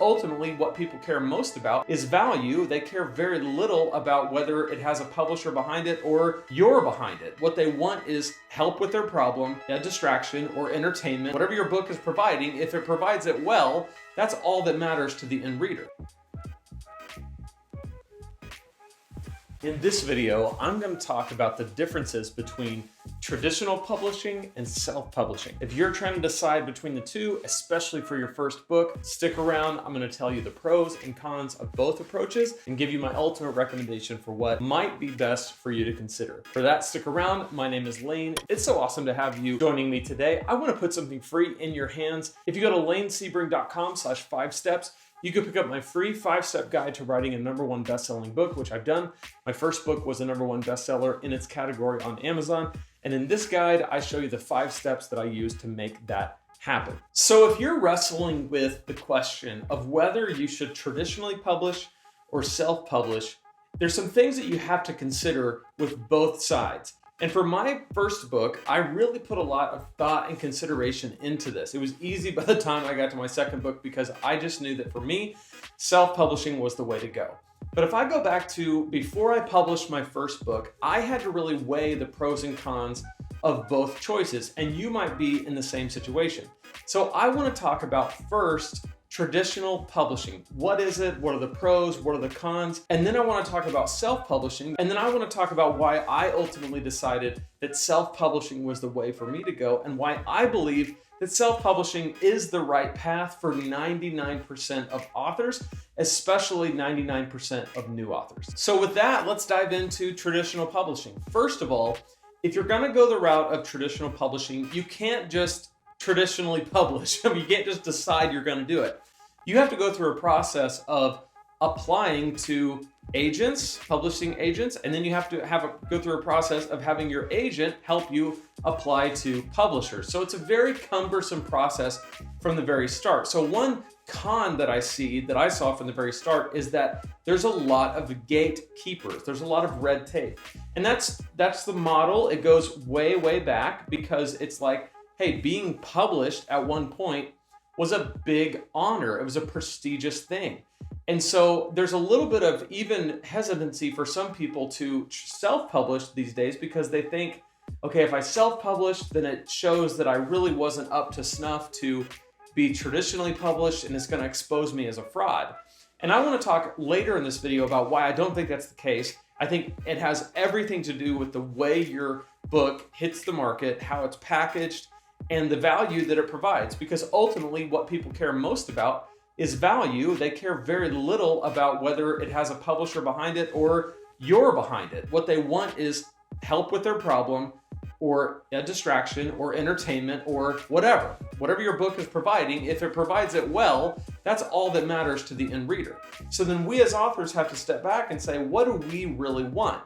ultimately what people care most about is value. They care very little about whether it has a publisher behind it or you're behind it. What they want is help with their problem, a distraction, or entertainment. Whatever your book is providing, if it provides it well, that's all that matters to the end reader. In this video, I'm going to talk about the differences between traditional publishing and self-publishing. If you're trying to decide between the two, especially for your first book, stick around. I'm going to tell you the pros and cons of both approaches and give you my ultimate recommendation for what might be best for you to consider. For that, stick around. My name is Lane. It's so awesome to have you joining me today. I want to put something free in your hands. If you go to lanesebring.com/5steps, you can pick up my free 5-step guide to writing a #1 best-selling book, which I've done. My first book was a #1 bestseller in its category on Amazon. And in this guide, I show you the 5 steps that I use to make that happen. So if you're wrestling with the question of whether you should traditionally publish or self-publish, there's some things that you have to consider with both sides. And for my first book, I really put a lot of thought and consideration into this. It was easy by the time I got to my second book because I just knew that for me, self-publishing was the way to go. But if I go back to before I published my first book, I had to really weigh the pros and cons of both choices, and you might be in the same situation. So I want to talk about first, traditional publishing. What is it? What are the pros? What are the cons? And then I want to talk about self-publishing. And then I want to talk about why I ultimately decided that self-publishing was the way for me to go and why I believe that self-publishing is the right path for 99% of authors, especially 99% of new authors. So with that, let's dive into traditional publishing. First of all, if you're going to go the route of traditional publishing, you can't just traditionally publish. You can't just decide you're going to do it. You have to go through a process of applying to agents, publishing agents, and then you have to go through a process of having your agent help you apply to publishers. So it's a very cumbersome process from the very start. So one con that I saw from the very start is that there's a lot of gatekeepers. There's a lot of red tape. And that's the model. It goes way, way back because it's like, hey, being published at one point was a big honor. It was a prestigious thing. And so there's a little bit of even hesitancy for some people to self-publish these days because they think, okay, if I self-publish, then it shows that I really wasn't up to snuff to be traditionally published and it's going to expose me as a fraud. And I want to talk later in this video about why I don't think that's the case. I think it has everything to do with the way your book hits the market, how it's packaged, and the value that it provides, because ultimately what people care most about is value. They care very little about whether it has a publisher behind it or you're behind it. What they want is help with their problem or a distraction or entertainment or whatever your book is providing. If it provides it well, that's all that matters to the end reader. So then we as authors have to step back and say, what do we really want?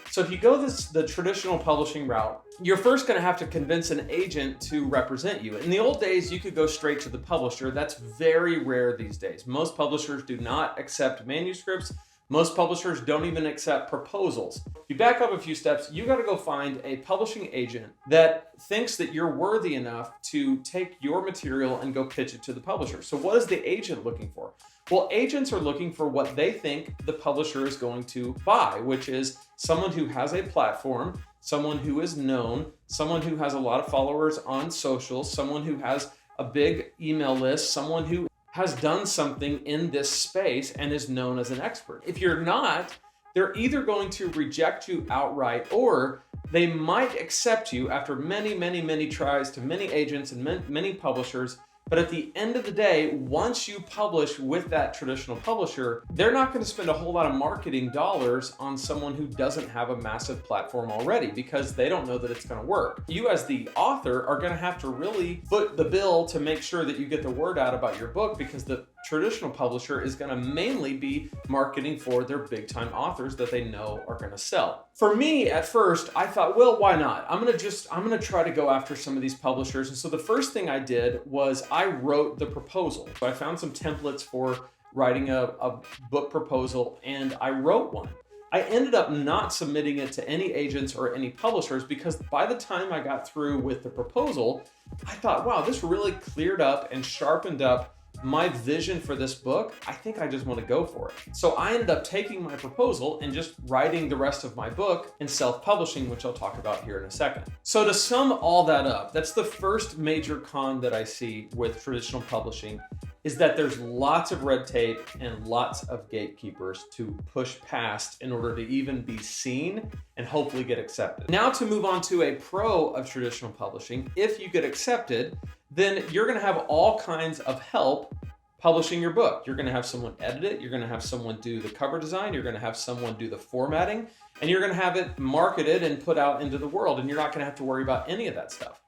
So if you go the traditional publishing route, you're first going to have to convince an agent to represent you. In the old days, you could go straight to the publisher. That's very rare these days. Most publishers do not accept manuscripts. Most publishers don't even accept proposals. If you back up a few steps, you got to go find a publishing agent that thinks that you're worthy enough to take your material and go pitch it to the publisher. So what is the agent looking for? Well, agents are looking for what they think the publisher is going to buy, which is someone who has a platform, someone who is known, someone who has a lot of followers on social, someone who has a big email list, someone who has done something in this space and is known as an expert. If you're not, they're either going to reject you outright or they might accept you after many, many, many tries to many agents and many publishers. But at the end of the day, once you publish with that traditional publisher, they're not going to spend a whole lot of marketing dollars on someone who doesn't have a massive platform already because they don't know that it's going to work. You as the author are going to have to really foot the bill to make sure that you get the word out about your book because the traditional publisher is going to mainly be marketing for their big time authors that they know are going to sell. For me, at first, I thought, well, why not? I'm going to try to go after some of these publishers. And so the first thing I did was I wrote the proposal. So I found some templates for writing a book proposal and I wrote one. I ended up not submitting it to any agents or any publishers because by the time I got through with the proposal, I thought, wow, this really cleared up and sharpened up my vision for this book, I think I just want to go for it. So I ended up taking my proposal and just writing the rest of my book in self-publishing, which I'll talk about here in a second. So to sum all that up, that's the first major con that I see with traditional publishing, is that there's lots of red tape and lots of gatekeepers to push past in order to even be seen and hopefully get accepted. Now to move on to a pro of traditional publishing, if you get accepted, then you're gonna have all kinds of help publishing your book. You're gonna have someone edit it, you're gonna have someone do the cover design, you're gonna have someone do the formatting, and you're gonna have it marketed and put out into the world, and you're not gonna have to worry about any of that stuff.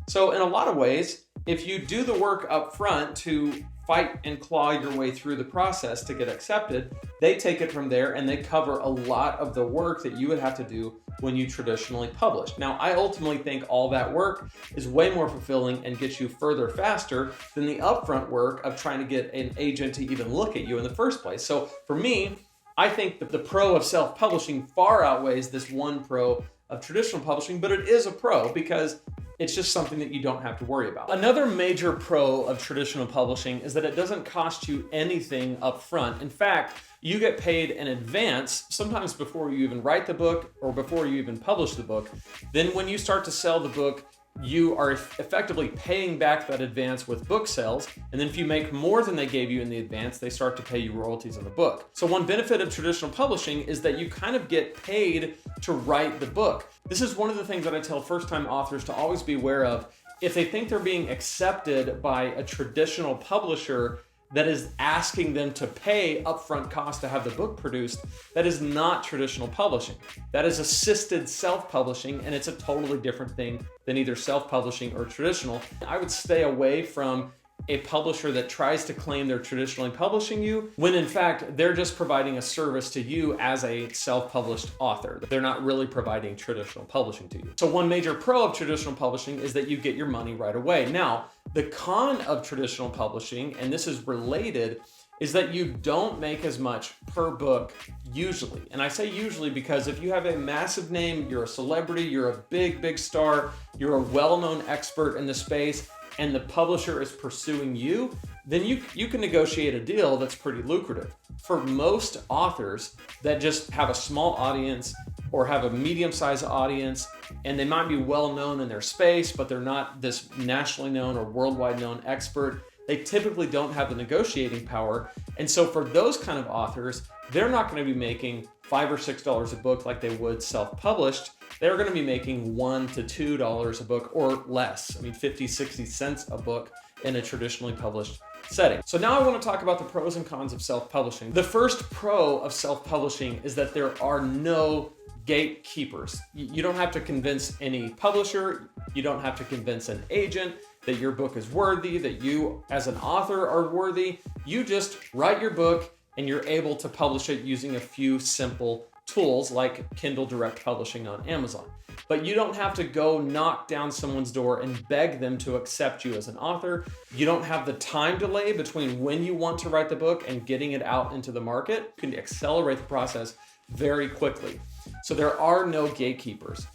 So in a lot of ways, if you do the work up front to fight and claw your way through the process to get accepted, they take it from there and they cover a lot of the work that you would have to do when you traditionally publish. Now, I ultimately think all that work is way more fulfilling and gets you further faster than the upfront work of trying to get an agent to even look at you in the first place. So for me, I think that the pro of self-publishing far outweighs this one pro of traditional publishing, but it is a pro because it's just something that you don't have to worry about. Another major pro of traditional publishing is that it doesn't cost you anything up front. In fact, you get paid in advance, sometimes before you even write the book or before you even publish the book. Then when you start to sell the book, you are effectively paying back that advance with book sales. And then if you make more than they gave you in the advance, they start to pay you royalties on the book. So one benefit of traditional publishing is that you kind of get paid to write the book. This is one of the things that I tell first-time authors to always be aware of. If they think they're being accepted by a traditional publisher that is asking them to pay upfront costs to have the book produced, that is not traditional publishing. That is assisted self-publishing, and it's a totally different thing than either self-publishing or traditional. I would stay away from a publisher that tries to claim they're traditionally publishing you, when in fact, they're just providing a service to you as a self-published author. They're not really providing traditional publishing to you. So one major pro of traditional publishing is that you get your money right away. Now, the con of traditional publishing, and this is related, is that you don't make as much per book usually. And I say usually because if you have a massive name, you're a celebrity, you're a big star, you're a well-known expert in the space, and the publisher is pursuing you, then you can negotiate a deal that's pretty lucrative. For most authors that just have a small audience or have a medium-sized audience, and they might be well-known in their space, but they're not this nationally known or worldwide known expert, they typically don't have the negotiating power. And so for those kind of authors, they're not going to be making $5 or $6 a book like they would self-published. They're going to be making $1 to $2 a book or less. I mean, 50, 60 cents a book in a traditionally published setting. So now I want to talk about the pros and cons of self-publishing. The first pro of self-publishing is that there are no gatekeepers. You don't have to convince any publisher. You don't have to convince an agent that your book is worthy, that you as an author are worthy. You just write your book and you're able to publish it using a few simple tools like Kindle Direct Publishing on Amazon. But you don't have to go knock down someone's door and beg them to accept you as an author. You don't have the time delay between when you want to write the book and getting it out into the market. You can accelerate the process very quickly. So there are no gatekeepers.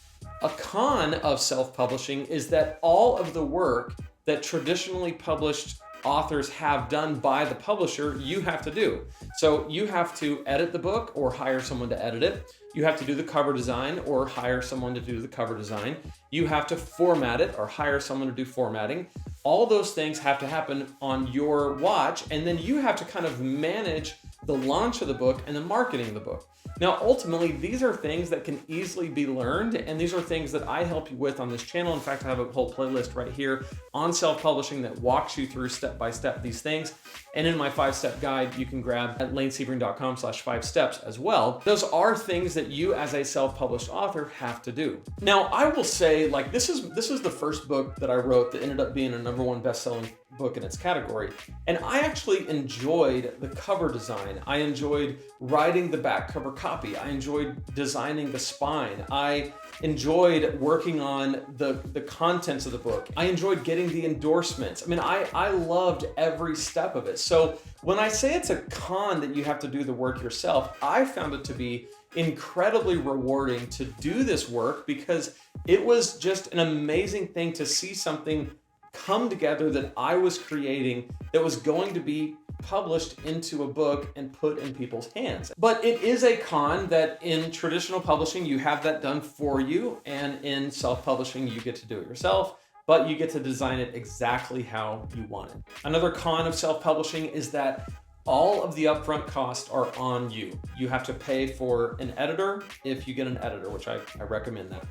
A con of self-publishing is that all of the work that traditionally published authors have done by the publisher, you have to do. So you have to edit the book or hire someone to edit it. You have to do the cover design or hire someone to do the cover design. You have to format it or hire someone to do formatting. All those things have to happen on your watch, and then you have to kind of manage the launch of the book and the marketing of the book. Now, ultimately, these are things that can easily be learned, and these are things that I help you with on this channel. In fact, I have a whole playlist right here on self-publishing that walks you through step-by-step these things. And in my 5-step guide, you can grab at lanesebring.com/5steps as well. Those are things that you as a self-published author have to do. Now, I will say, like, this is the first book that I wrote that ended up being a #1 best-selling book in its category. And I actually enjoyed the cover design. I enjoyed writing the back cover copy. I enjoyed designing the spine. I enjoyed working on the contents of the book. I enjoyed getting the endorsements. I mean, I loved every step of it. So when I say it's a con that you have to do the work yourself, I found it to be incredibly rewarding to do this work because it was just an amazing thing to see something come together that I was creating that was going to be published into a book and put in people's hands. But it is a con that in traditional publishing, you have that done for you, and in self-publishing, you get to do it yourself, but you get to design it exactly how you want it. Another con of self-publishing is that all of the upfront costs are on you. You have to pay for an editor if you get an editor, which I recommend that.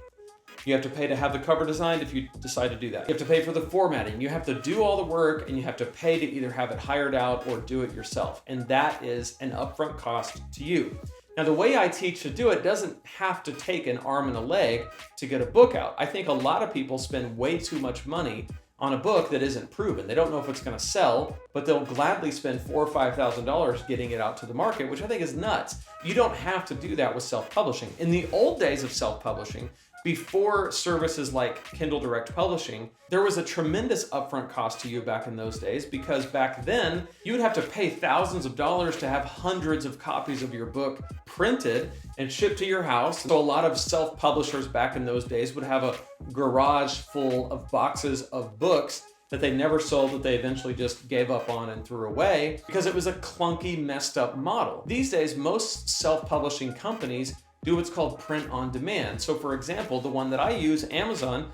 You have to pay to have the cover designed if you decide to do that. You have to pay for the formatting. You have to do all the work, and you have to pay to either have it hired out or do it yourself. And that is an upfront cost to you. Now, the way I teach to do it doesn't have to take an arm and a leg to get a book out. I think a lot of people spend way too much money on a book that isn't proven. They don't know if it's going to sell, but they'll gladly spend $4,000 or $5,000 getting it out to the market, which I think is nuts. You don't have to do that with self-publishing. In the old days of self-publishing, before services like Kindle Direct Publishing, there was a tremendous upfront cost to you back in those days, because back then you would have to pay thousands of dollars to have hundreds of copies of your book printed and shipped to your house. So a lot of self-publishers back in those days would have a garage full of boxes of books that they never sold, that they eventually just gave up on and threw away because it was a clunky, messed up model. These days, most self-publishing companies do what's called print on demand. So for example, the one that I use, Amazon,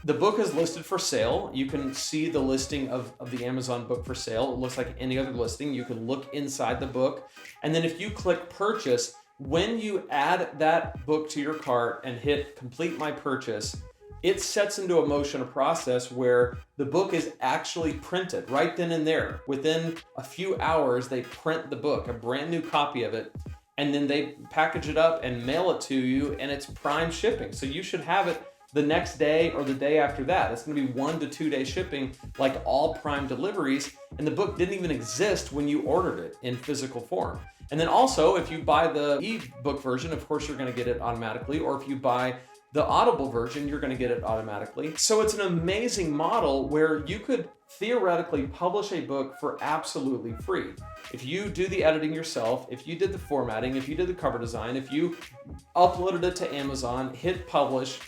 the book is listed for sale. You can see the listing of the Amazon book for sale. It looks like any other listing. You can look inside the book. And then if you click purchase, when you add that book to your cart and hit complete my purchase, it sets into motion a process where the book is actually printed right then and there. Within a few hours, they print the book, a brand new copy of it, and then they package it up and mail it to you, and it's prime shipping. So you should have it the next day or the day after that. It's gonna be 1 to 2 day shipping like all prime deliveries, and the book didn't even exist when you ordered it in physical form. And then also, if you buy the ebook version, of course you're gonna get it automatically, or if you buy the Audible version, you're gonna get it automatically. So it's an amazing model where you could theoretically publish a book for absolutely free. If you do the editing yourself, if you did the formatting, if you did the cover design, if you uploaded it to Amazon, hit publish,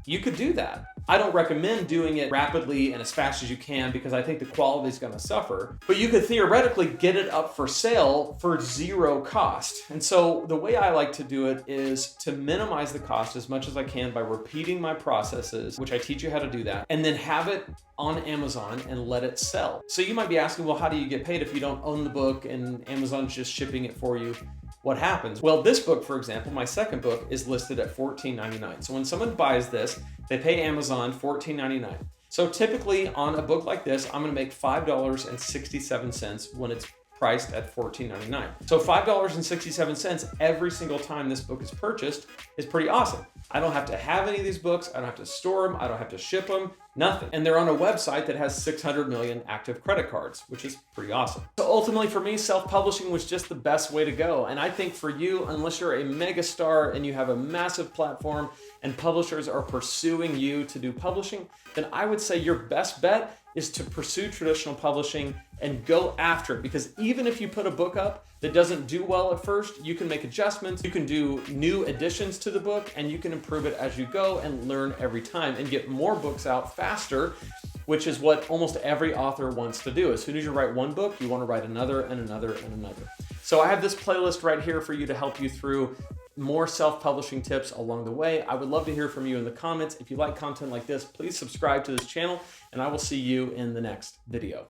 you could do that. I don't recommend doing it rapidly and as fast as you can because I think the quality is gonna suffer, but you could theoretically get it up for sale for zero cost. And so the way I like to do it is to minimize the cost as much as I can by repeating my processes, which I teach you how to do that, and then have it on Amazon and let it sell. So you might be asking, well, how do you get paid if you don't own the book and Amazon's just shipping it for you? What happens? Well, this book, for example, my second book, is listed at $14.99. So when someone buys this, they pay Amazon $14.99. So typically on a book like this, I'm gonna make $5.67 when it's priced at $14.99. So $5.67 every single time this book is purchased is pretty awesome. I don't have to have any of these books. I don't have to store them. I don't have to ship them, nothing. And they're on a website that has 600 million active credit cards, which is pretty awesome. So ultimately for me, self-publishing was just the best way to go. And I think for you, unless you're a mega star and you have a massive platform and publishers are pursuing you to do publishing, then I would say your best bet is to pursue traditional publishing and go after it. Because even if you put a book up that doesn't do well at first, you can make adjustments, you can do new additions to the book, and you can improve it as you go and learn every time and get more books out faster, which is what almost every author wants to do. As soon as you write one book, you want to write another and another and another. So I have this playlist right here for you to help you through more self-publishing tips along the way. I would love to hear from you in the comments. If you like content like this, please subscribe to this channel, and I will see you in the next video.